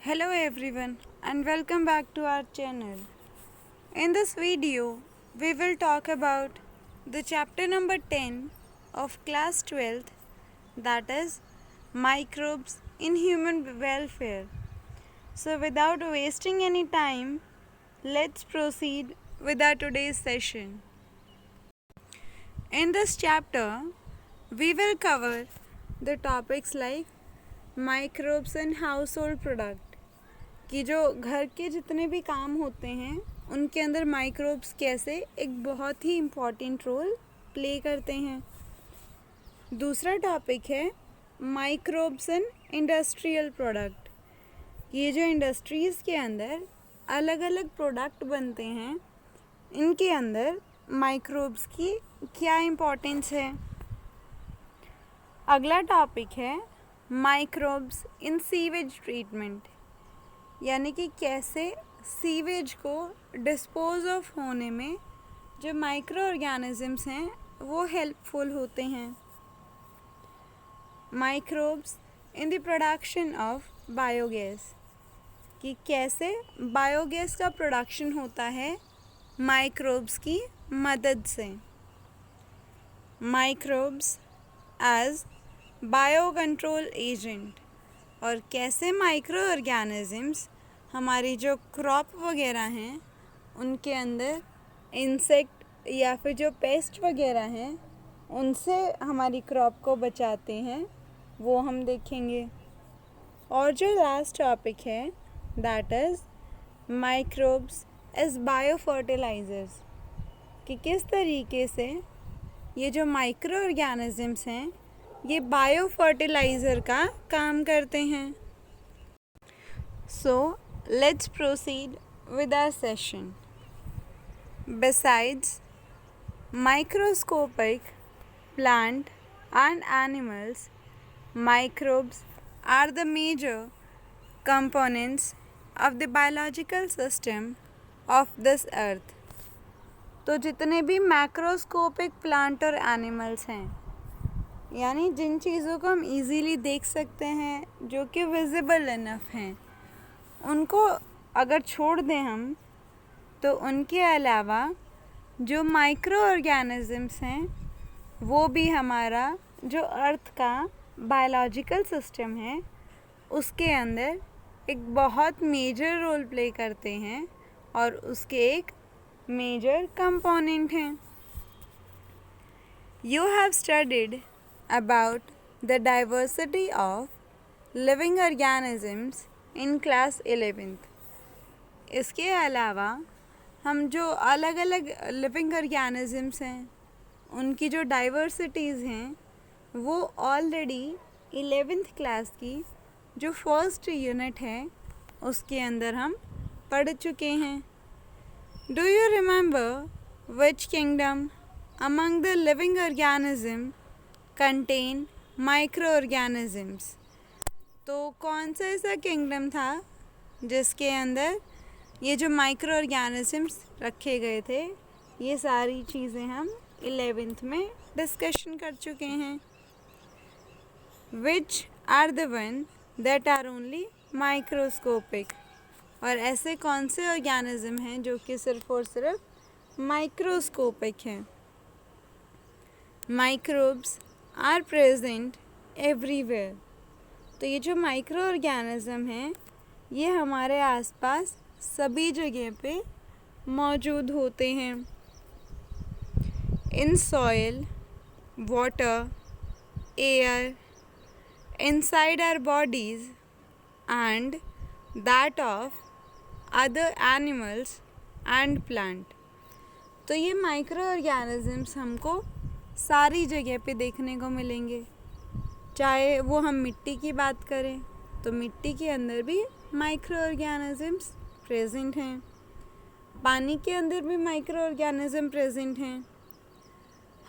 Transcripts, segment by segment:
Hello everyone and welcome back to our channel. In this video, we will talk about the chapter number 10 of class 12th, that is microbes in human welfare. So without wasting any time, let's proceed with our today's session. In this chapter, we will cover the topics like microbes and household product, कि जो घर के जितने भी काम होते हैं उनके अंदर माइक्रोब्स कैसे एक बहुत ही इम्पॉर्टेंट रोल प्ले करते हैं। दूसरा टॉपिक है माइक्रोब्स एंड इंडस्ट्रियल प्रोडक्ट। ये जो इंडस्ट्रीज़ के अंदर अलग अलग प्रोडक्ट बनते हैं, इनके अंदर माइक्रोब्स की क्या इम्पोर्टेंस है। अगला टॉपिक है माइक्रोब्स इन सीवेज ट्रीटमेंट, यानी कि कैसे सीवेज को डिस्पोज ऑफ होने में जो माइक्रो ऑर्गेनिजम्स हैं वो हेल्पफुल होते हैं। Microbes in the production of biogas, कि कैसे बायोगैस का प्रोडक्शन होता है माइक्रोब्स की मदद से। Microbes as bio control agent, और कैसे माइक्रो ऑर्गेनिजम्स हमारी जो क्रॉप वगैरह हैं उनके अंदर इंसेक्ट या फिर जो पेस्ट वगैरह हैं उनसे हमारी क्रॉप को बचाते हैं, वो हम देखेंगे। और जो लास्ट टॉपिक है that is microbes as bio fertilisers, कि किस तरीके से ये जो माइक्रो ऑर्गेनिजम्स हैं ये बायो फर्टिलाइज़र का काम करते हैं। So let's proceed with our session. Besides microscopic plant and animals, microbes are the major components of the biological system of this earth. तो जितने भी मैक्रोस्कोपिक प्लांट और एनिमल्स हैं, यानी जिन चीज़ों को हम इजीली देख सकते हैं, जो कि विजिबल इनफ हैं, उनको अगर छोड़ दें हम, तो उनके अलावा जो माइक्रो ऑर्गेनिजम्स हैं वो भी हमारा जो अर्थ का बायोलॉजिकल सिस्टम है उसके अंदर एक बहुत मेजर रोल प्ले करते हैं और उसके एक मेजर कंपोनेंट हैं। You have studied about the diversity of living organisms in class 11th. इसके अलावा हम जो अलग अलग लिविंग ऑर्गेनिजम्स हैं उनकी जो डाइवर्सिटीज़ हैं वो ऑलरेडी 11th क्लास की जो फर्स्ट यूनिट है उसके अंदर हम पढ़ चुके हैं। Do you remember which kingdom among the living organism contain micro organisms? तो कौन सा ऐसा किंगडम था जिसके अंदर ये जो माइक्रो ऑर्गेनिजम्स रखे गए थे? ये सारी चीज़ें हम 11th में डिस्कशन कर चुके हैं। Which are the one that are only microscopic, और ऐसे कौन से ऑर्गेनिज्म हैं जो कि सिर्फ और सिर्फ माइक्रोस्कोपिक हैं? Microbes are present everywhere. तो ये जो माइक्रो ऑर्गेनिज्म हैं ये हमारे आसपास सभी जगह पे मौजूद होते हैं। In soil, water, air, inside our bodies and that of other animals and plant. तो ये माइक्रो ऑर्गेनिजम्स हमको सारी जगह पे देखने को मिलेंगे। चाहे वो हम मिट्टी की बात करें तो मिट्टी के अंदर भी माइक्रो ऑर्गेनिजम्स प्रेजेंट हैं, पानी के अंदर भी माइक्रो ऑर्गेनिज्म प्रेजेंट हैं,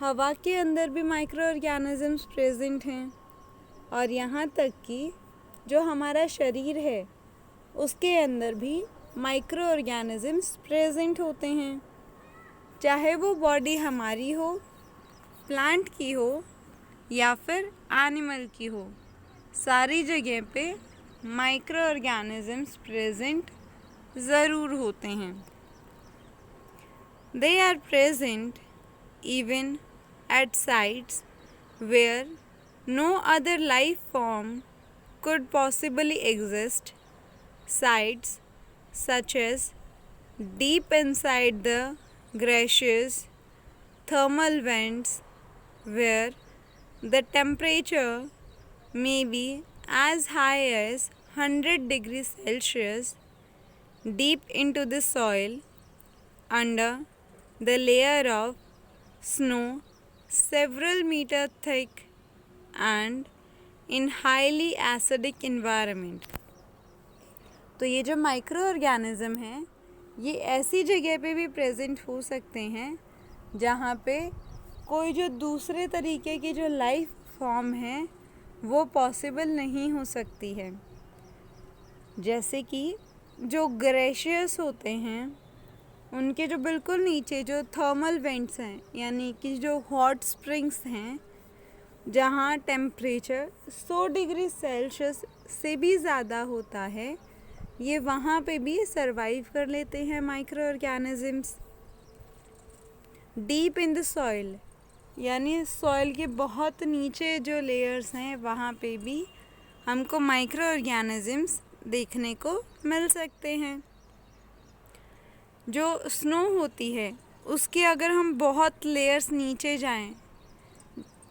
हवा के अंदर भी माइक्रो ऑर्गेनिजम्स प्रेजेंट हैं, और यहाँ तक कि जो हमारा शरीर है उसके अंदर भी माइक्रो ऑर्गेनिजम्स प्रेजेंट होते हैं। चाहे वो बॉडी हमारी हो, प्लांट की हो या फिर एनिमल की हो, सारी जगह पे माइक्रो ऑर्गेनिजम्स प्रेजेंट ज़रूर होते हैं। They are present even at sites where no other life form could possibly exist, sites such as deep inside the glaciers, thermal vents where the temperature may be as high as 100 degrees Celsius, deep into the soil under the layer of snow several meters thick and in highly acidic environment। तो ये जो micro organism हैं ये ऐसी जगह पे भी present हो सकते हैं जहाँ पे कोई जो दूसरे तरीके की जो लाइफ फॉर्म है वो पॉसिबल नहीं हो सकती है। जैसे कि जो ग्लेशियर्स होते हैं उनके जो बिल्कुल नीचे जो थर्मल वेंट्स हैं यानी कि जो हॉट स्प्रिंग्स हैं जहाँ टेम्परेचर 100 डिग्री सेल्सियस से भी ज़्यादा होता है, ये वहाँ पे भी सरवाइव कर लेते हैं micro organisms. Deep in the soil यानी सॉइल के बहुत नीचे जो लेयर्स हैं वहाँ पे भी हमको माइक्रो ऑर्गेनिजम्स देखने को मिल सकते हैं। जो स्नो होती है उसके अगर हम बहुत लेयर्स नीचे जाएं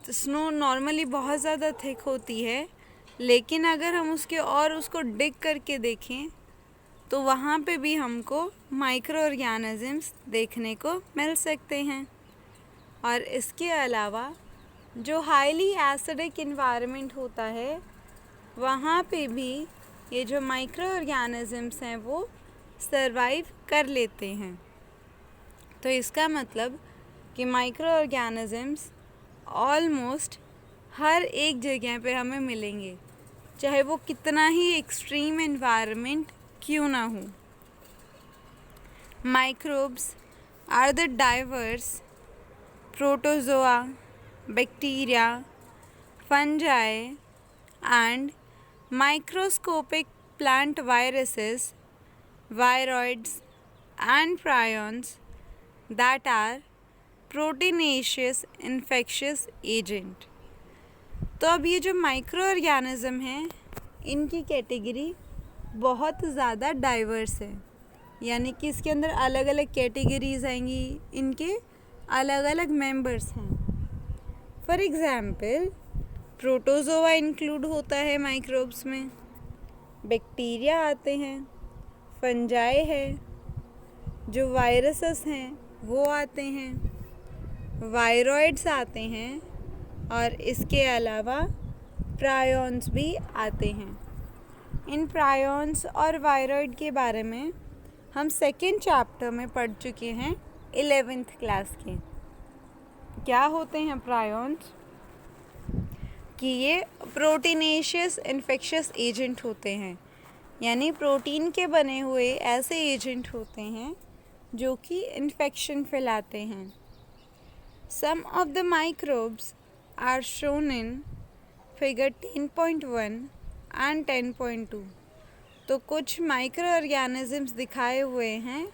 तो स्नो नॉर्मली बहुत ज़्यादा थिक होती है, लेकिन अगर हम उसको डिग करके देखें तो वहाँ पे भी हमको माइक्रो ऑर्गेनिजम्स देखने को मिल सकते हैं। और इसके अलावा जो हाईली एसिडिक इन्वायरमेंट होता है वहाँ पे भी ये जो माइक्रो ऑर्गेनिजम्स हैं वो सरवाइव कर लेते हैं। तो इसका मतलब कि माइक्रो ऑर्गेनिजम्स ऑलमोस्ट हर एक जगह पे हमें मिलेंगे, चाहे वो कितना ही एक्सट्रीम एनवायरनमेंट क्यों ना हो। Microbes are the diverse protozoa, bacteria, fungi and microscopic plant viruses, viroids and prions that are proteinaceous infectious agent। तो अब ये जो माइक्रो ऑर्गेनिज्म हैं इनकी कैटेगरी बहुत ज़्यादा डाइवर्स है, यानी कि इसके अंदर अलग अलग कैटेगरीज आएंगी, इनके अलग अलग मेंबर्स हैं। फॉर एग्ज़ाम्पल प्रोटोजोआ इंक्लूड होता है माइक्रोब्स में, बैक्टीरिया आते हैं, फंजाई है, जो वायरसेस हैं वो आते हैं, वायरॉइड्स आते हैं और इसके अलावा प्रायॉन्स भी आते हैं। इन प्रायॉन्स और वायरॉइड के बारे में हम सेकेंड चैप्टर में पढ़ चुके हैं 11th क्लास के। क्या होते हैं प्रायॉन्स? कि ये प्रोटीनेशियस इन्फेक्शियस एजेंट होते हैं, यानी प्रोटीन के बने हुए ऐसे एजेंट होते हैं जो कि इन्फेक्शन फैलाते हैं। Some of the microbes are shown in figure 10.1 and 10.2। तो कुछ माइक्रो ऑर्गेनिजम्स दिखाए हुए हैं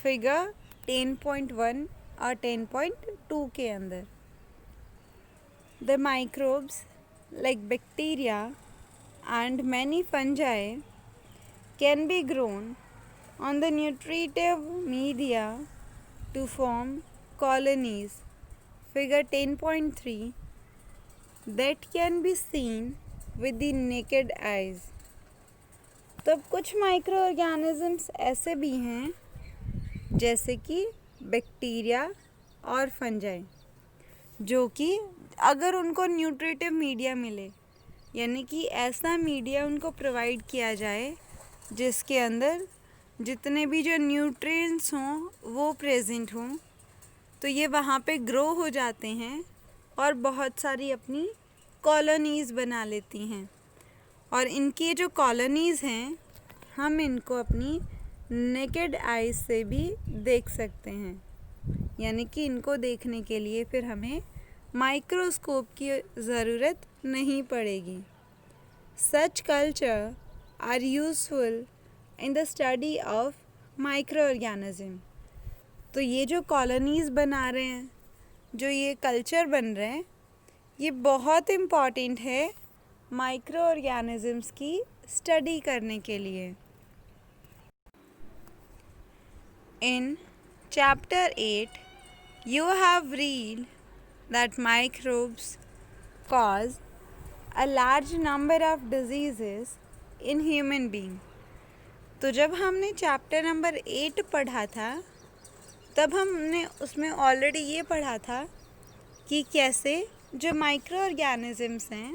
फिगर 10.1 और 10.2 के अंदर। The microbes like bacteria and many fungi can be grown on the nutritive media to form colonies, figure 10.3, that can be seen with the naked eyes। तो कुछ माइक्रो ऑर्गेनिजम्स ऐसे भी हैं जैसे कि बैक्टीरिया और फंजाई, जो कि अगर उनको न्यूट्रिटिव मीडिया मिले, यानी कि ऐसा मीडिया उनको प्रोवाइड किया जाए जिसके अंदर जितने भी जो न्यूट्रिएंट्स हों वो प्रेजेंट हों, तो ये वहाँ पे ग्रो हो जाते हैं और बहुत सारी अपनी कॉलोनीज़ बना लेती हैं। और इनकी जो कॉलोनीज़ हैं हम इनको अपनी नेकेड आइज़ से भी देख सकते हैं, यानी कि इनको देखने के लिए फिर हमें माइक्रोस्कोप की ज़रूरत नहीं पड़ेगी। Such culture are useful in the study of microorganism. तो ये जो कॉलोनीज़ बना रहे हैं, जो ये कल्चर बन रहे हैं, ये बहुत इम्पॉर्टेंट है माइक्रो ऑर्गेनिज़म्स की स्टडी करने के लिए. In chapter 8, you have read that microbes cause a large number of diseases in human being. तो जब हमने चैप्टर नंबर 8 पढ़ा था, तब हमने उसमें ऑलरेडी ये पढ़ा था कि कैसे जो माइक्रो ऑर्गेनिज़म्स हैं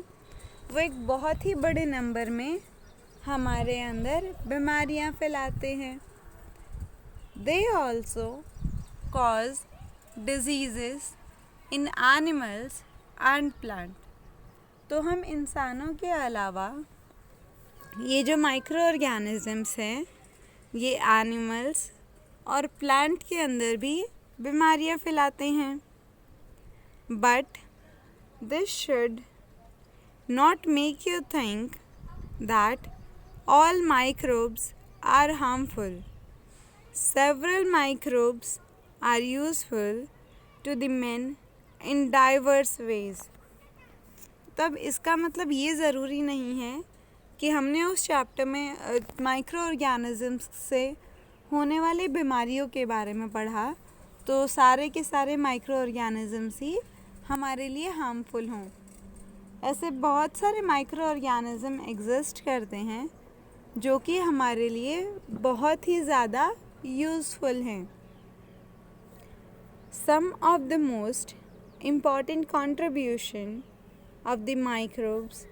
वो एक बहुत ही बड़े नंबर में हमारे अंदर बीमारियां फैलाते हैं. They also cause diseases in animals and plant. तो हम इंसानों के अलावा ये जो माइक्रो ऑर्गेनिज़म्स हैं, ये एनिमल्स और प्लांट के अंदर भी बीमारियां फैलाते हैं. But this should not make you think that all microbes are harmful. Several microbes are useful to the men in diverse ways. तब इसका मतलब ये ज़रूरी नहीं है कि हमने उस चैप्टर में माइक्रो ऑर्गेनिज़म्स से होने वाली बीमारियों के बारे में पढ़ा तो सारे के सारे माइक्रो ऑर्गेनिज़म्स ही हमारे लिए हार्मफुल हों. ऐसे बहुत सारे माइक्रो ऑर्गेनिज़म एग्जिस्ट करते हैं जो कि हमारे लिए बहुत ही ज़्यादा यूज़फुल हैं. Some of the most important contribution of the microbes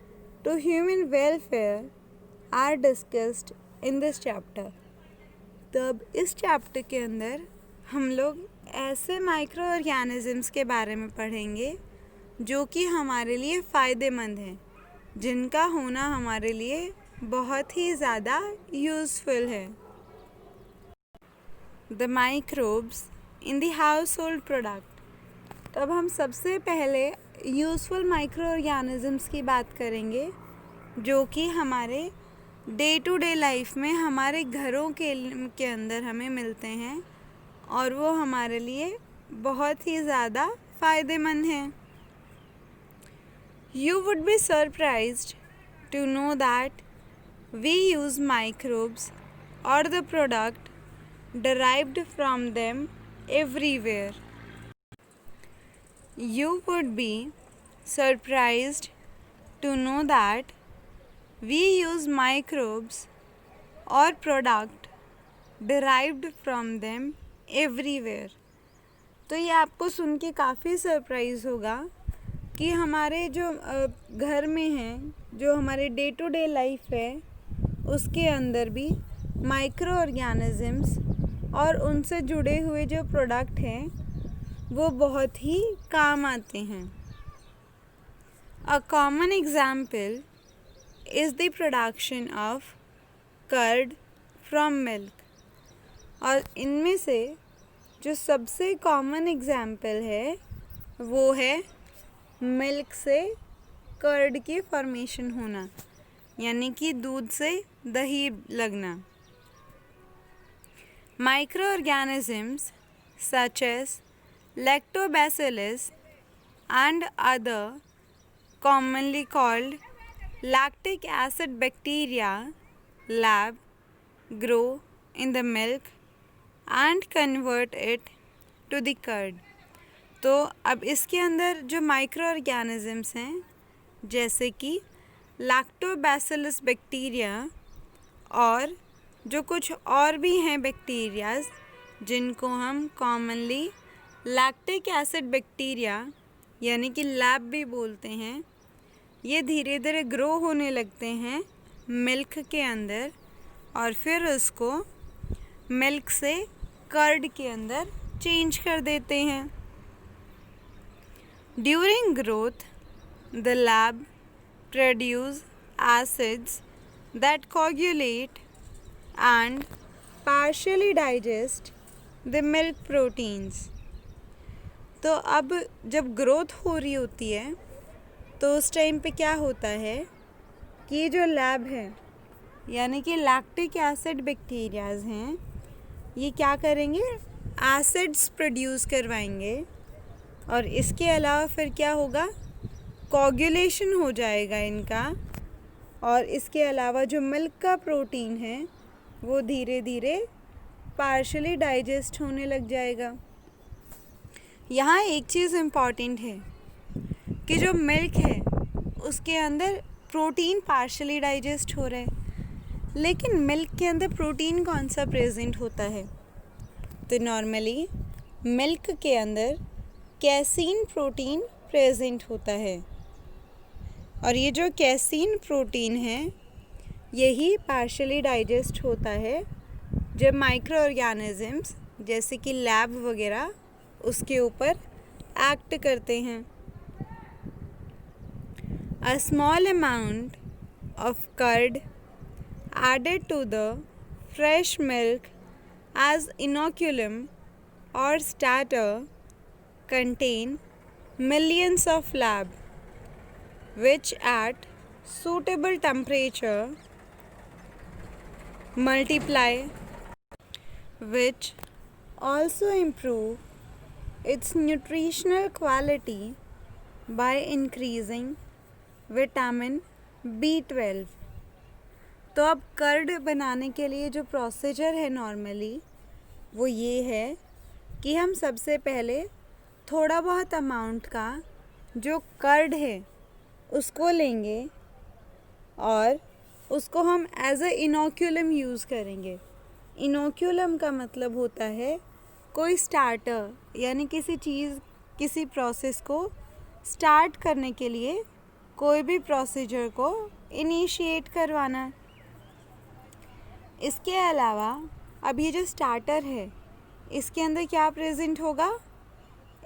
to human welfare are discussed in this chapter. तब इस चैप्टर के अंदर हम लोग ऐसे माइक्रो ऑर्गेनिज़म्स के बारे में पढ़ेंगे जो कि हमारे लिए फ़ायदेमंद हैं, जिनका होना हमारे लिए बहुत ही ज़्यादा यूज़फुल है. The microbes in the household product. तब हम सबसे पहले यूज़फुल माइक्रो ऑर्गेनिज़म्स की बात करेंगे जो कि हमारे डे टू डे लाइफ में हमारे घरों के अंदर हमें मिलते हैं और वो हमारे लिए बहुत ही ज़्यादा फ़ायदेमंद हैं. You would be surprised to know that we use microbes or the product derived from them everywhere. You would be surprised to know that we use microbes or product derived from them everywhere. तो ये आपको सुन के काफ़ी surprise होगा कि हमारे जो घर में हैं, जो हमारे डे टू डे लाइफ है, उसके अंदर भी माइक्रो ऑर्गेनिज़म्स और उनसे जुड़े हुए जो प्रोडक्ट हैं वो बहुत ही काम आते हैं. A common example is the production of curd from milk. और इनमें से जो सबसे कॉमन एग्जाम्पल है वो है मिल्क से कर्ड की फॉर्मेशन होना, यानी कि दूध से दही लगना. Microorganisms such as lactobacillus and other commonly called lactic acid bacteria lab grow in the milk and convert it to the curd. तो अब इसके अंदर जो माइक्रो ऑर्गेनिज़म्स हैं जैसे कि लैक्टोबैसिलस बैक्टीरिया और जो कुछ और भी हैं बैक्टीरियाज जिनको हम कॉमनली लैक्टिक एसिड बैक्टीरिया यानी कि लैब भी बोलते हैं, ये धीरे धीरे ग्रो होने लगते हैं मिल्क के अंदर और फिर उसको मिल्क से कर्ड के अंदर चेंज कर देते हैं. During growth the LAB produce acids that coagulate and partially digest the milk proteins. तो अब जब ग्रोथ हो रही होती है तो उस टाइम पे क्या होता है कि जो लैब है यानी कि लैक्टिक एसिड बैक्टीरियाज हैं, ये क्या करेंगे, एसिड्स प्रोड्यूस करवाएंगे। और इसके अलावा फिर क्या होगा, कोगुलेशन हो जाएगा इनका। और इसके अलावा जो मिल्क का प्रोटीन है वो धीरे धीरे पार्शली डाइजेस्ट होने लग जाएगा। यहाँ एक चीज़ इम्पॉर्टेंट है कि जो मिल्क है उसके अंदर प्रोटीन पार्शली डाइजेस्ट हो रहा है, लेकिन मिल्क के अंदर प्रोटीन कौन सा प्रेजेंट होता है, तो नॉर्मली मिल्क के अंदर कैसीन प्रोटीन प्रेजेंट होता है। और ये जो कैसीन प्रोटीन है यही पार्शली डाइजेस्ट होता है जब माइक्रो ऑर्गेनिजम्स जैसे कि लैब वगैरह उसके ऊपर एक्ट करते हैं। A small amount of curd added to the fresh milk as inoculum or starter contain millions of lab which at suitable temperature multiply, which also improve its nutritional quality by increasing vitamin B12। तो अब curd बनाने के लिए जो procedure है normally वो ये है कि हम सबसे पहले थोड़ा बहुत अमाउंट का जो कर्ड है उसको लेंगे और उसको हम एज अ इनोक्यूलम यूज़ करेंगे। इनोक्यूलम का मतलब होता है कोई स्टार्टर, यानी किसी चीज़ किसी प्रोसेस को स्टार्ट करने के लिए कोई भी प्रोसीजर को इनिशिएट करवाना। इसके अलावा अब ये जो स्टार्टर है इसके अंदर क्या प्रेजेंट होगा,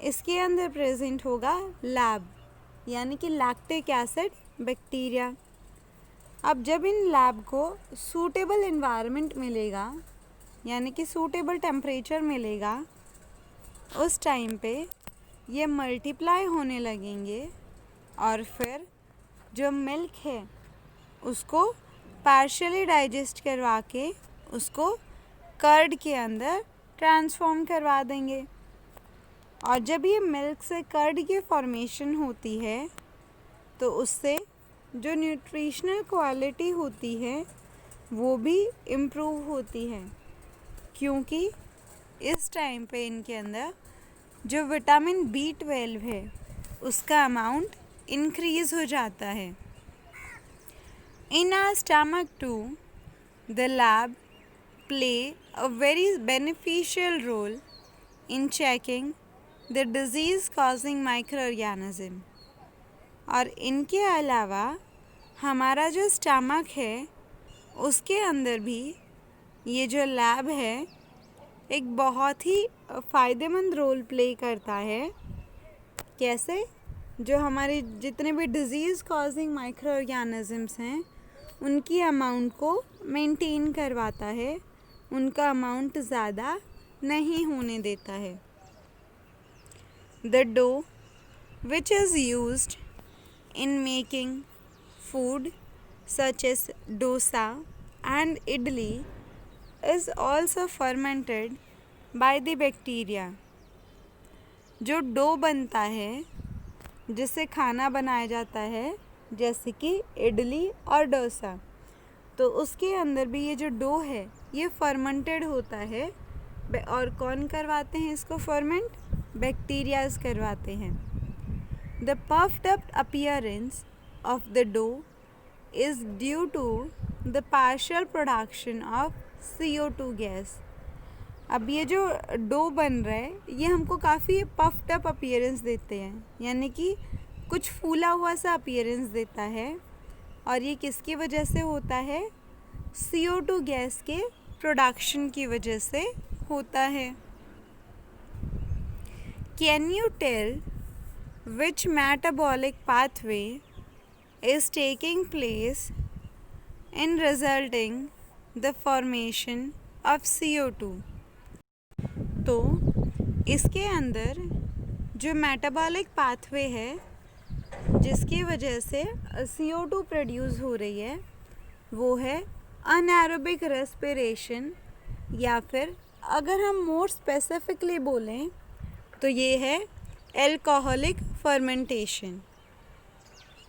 इसके अंदर प्रेजेंट होगा लैब, यानी कि लैक्टिक एसिड बैक्टीरिया। अब जब इन लैब को सूटेबल एनवायरनमेंट मिलेगा, यानी कि सूटेबल टेम्परेचर मिलेगा, उस टाइम पे ये मल्टीप्लाई होने लगेंगे और फिर जो मिल्क है उसको पार्शियली डाइजेस्ट करवा के उसको कर्ड के अंदर ट्रांसफॉर्म करवा देंगे। और जब ये मिल्क से कर्ड की फॉर्मेशन होती है तो उससे जो न्यूट्रिशनल क्वालिटी होती है वो भी इम्प्रूव होती है, क्योंकि इस टाइम पे इनके अंदर जो विटामिन B12 है उसका अमाउंट इंक्रीज हो जाता है। In our stomach to the LAB play a very beneficial role in checking the disease causing micro organism. और इनके अलावा हमारा जो स्टमक है उसके अंदर भी ये जो लैब है एक बहुत ही फ़ायदेमंद रोल प्ले करता है। कैसे, जो हमारे जितने भी डिज़ीज़ कॉजिंग माइक्रो ऑर्गेनिजम्स हैं उनकी अमाउंट को मेंटेन करवाता है, उनका अमाउंट ज़्यादा नहीं होने देता है। The dough which is used in making food such as dosa and idli is also fermented by the bacteria. जो डो बनता है जिससे खाना बनाया जाता है जैसे कि इडली और डोसा, तो उसके अंदर भी ये जो डो है ये फर्मेंटेड होता है। और कौन करवाते हैं इसको फर्मेंट, बैक्टीरियाज करवाते हैं। The puffed up appearance of the dough is due to the partial production of CO2 gas. अब ये जो डो बन रहा है ये हमको काफ़ी पफ्ड अप अपीयरेंस देते हैं, यानी कि कुछ फूला हुआ सा अपीयरेंस देता है। और ये किसकी वजह से होता है, CO2 गैस के प्रोडक्शन की वजह से होता है। Can you tell which metabolic pathway is taking place in resulting the formation of CO2? तो इसके अंदर जो मेटाबॉलिक पाथवे है जिसकी वजह से CO2 प्रोड्यूस हो रही है वो है अनएरोबिक रेस्पिरेशन, या फिर अगर हम मोर स्पेसिफिकली बोलें तो ये है एल्कोहलिक फर्मेंटेशन।